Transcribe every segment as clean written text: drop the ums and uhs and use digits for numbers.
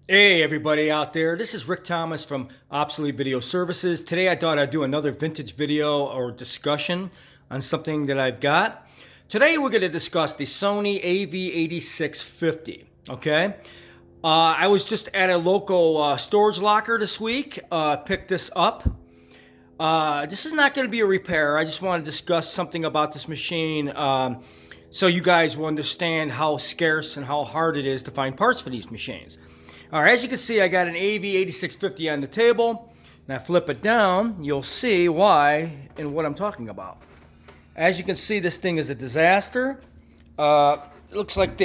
Hey everybody out there, this is Rick Thomas from Obsolete Video Services. Today I thought I'd do another vintage video or discussion on something that I've got. Today we're going to discuss the Sony Av-8650, okay? I was just at a local storage locker this week, picked this up. This is not going to be a repair, I just want to discuss something about this machine so you guys will understand how scarce and how hard it is to find parts for these machines. All right, as you can see, I got an AV8650 on the table. Now flip it down, you'll see why and what I'm talking about. As you can see, this thing is a disaster. It looks like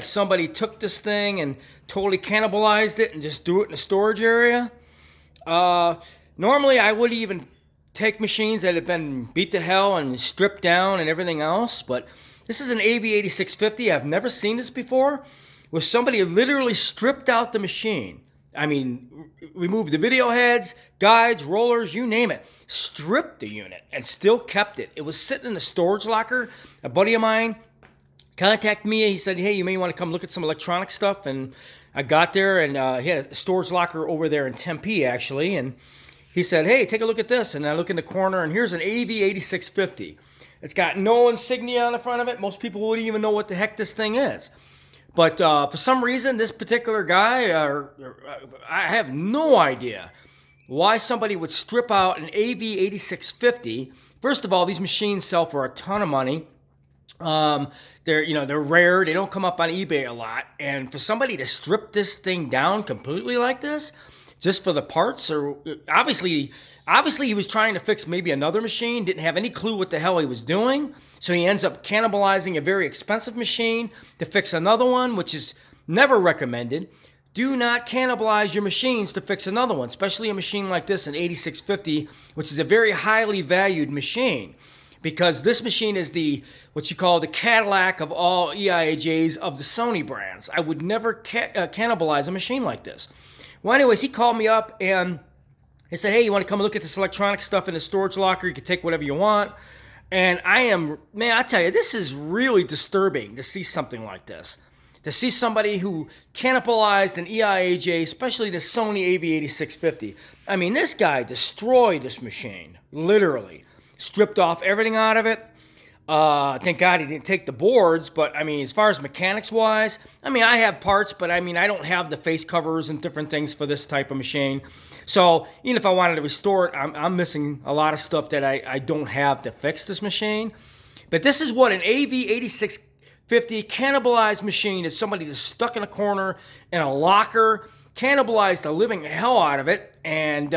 somebody took this thing and totally cannibalized it and just threw it in a storage area. Normally, I would even take machines that have been beat to hell and stripped down and everything else, but this is an AV8650. I've never seen this before, where somebody literally stripped out the machine. I mean, removed the video heads, guides, rollers, you name it. Stripped the unit and still kept it. It was sitting in the storage locker. A buddy of mine contacted me. He said, hey, you may want to come look at some electronic stuff. And I got there, and he had a storage locker over there in Tempe, actually. And he said, hey, take a look at this. And I look in the corner, and here's an AV8650. It's got no insignia on the front of it. Most people wouldn't even know what the heck this thing is. But for some reason, this particular guy, I have no idea why somebody would strip out an AV8650. First of all, these machines sell for a ton of money. They're rare. They don't come up on eBay a lot. And for somebody to strip this thing down completely like this, just for the parts, or obviously he was trying to fix maybe another machine, didn't have any clue what the hell he was doing, so he ends up cannibalizing a very expensive machine to fix another one, which is never recommended. Do not cannibalize your machines to fix another one, especially a machine like this, an 8650, which is a very highly valued machine, because this machine is what you call the Cadillac of all EIAJs of the Sony brands. I would never cannibalize a machine like this. Well, anyways, he called me up and he said, hey, you want to come and look at this electronic stuff in the storage locker? You can take whatever you want. And I tell you, this is really disturbing to see something like this. To see somebody who cannibalized an EIAJ, especially the Sony AV8650. I mean, this guy destroyed this machine, literally. Stripped off everything out of it. Thank God he didn't take the boards, but I mean, as far as mechanics-wise, I mean, I have parts, but I mean, I don't have the face covers and different things for this type of machine. So even if I wanted to restore it, I'm missing a lot of stuff that I don't have to fix this machine. But this is what an AV8650 cannibalized machine is. Somebody just stuck in a corner in a locker, cannibalized the living hell out of it, and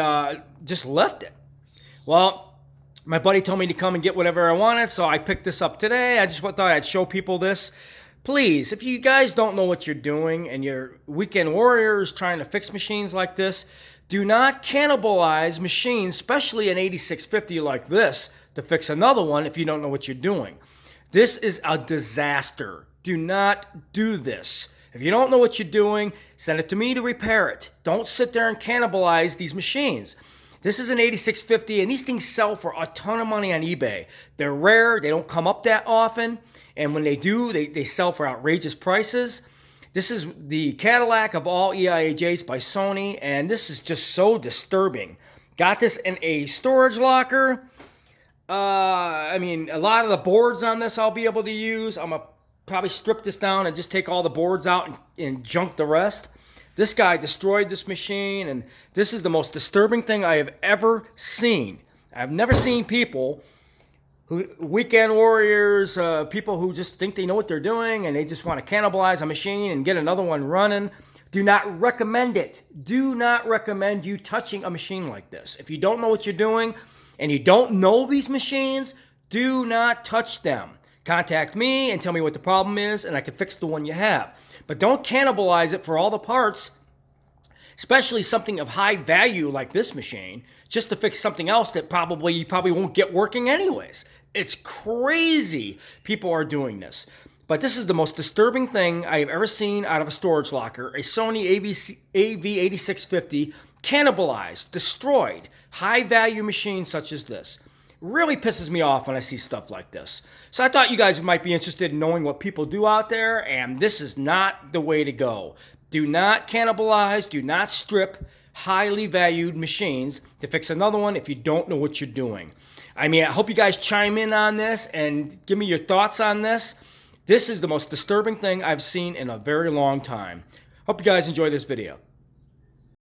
just left it. Well, my buddy told me to come and get whatever I wanted, so I picked this up today. I just thought I'd show people this. Please, if you guys don't know what you're doing and you're weekend warriors trying to fix machines like this, do not cannibalize machines, especially an 8650 like this, to fix another one if you don't know what you're doing. This is a disaster. Do not do this. If you don't know what you're doing, send it to me to repair it. Don't sit there and cannibalize these machines. This is an 8650, and these things sell for a ton of money on eBay. They're rare. They don't come up that often. And when they do, they sell for outrageous prices. This is the Cadillac of all EIAJs by Sony, and this is just so disturbing. Got this in a storage locker. I mean, a lot of the boards on this I'll be able to use. I'm going to probably strip this down and just take all the boards out and junk the rest. This guy destroyed this machine, and this is the most disturbing thing I have ever seen. I've never seen people weekend warriors, people who just think they know what they're doing and they just want to cannibalize a machine and get another one running. Do not recommend it. Do not recommend you touching a machine like this. If you don't know what you're doing and you don't know these machines, do not touch them. Contact me and tell me what the problem is, and I can fix the one you have. But don't cannibalize it for all the parts, especially something of high value like this machine, just to fix something else that you probably won't get working anyways. It's crazy people are doing this. But this is the most disturbing thing I have ever seen out of a storage locker. A Sony AV8650 cannibalized, destroyed, high value machine such as this. Really pisses me off when I see stuff like this. So I thought you guys might be interested in knowing what people do out there, and this is not the way to go. Do not cannibalize, do not strip highly valued machines to fix another one if you don't know what you're doing. I mean, I hope you guys chime in on this and give me your thoughts on this. This is the most disturbing thing I've seen in a very long time. Hope you guys enjoy this video.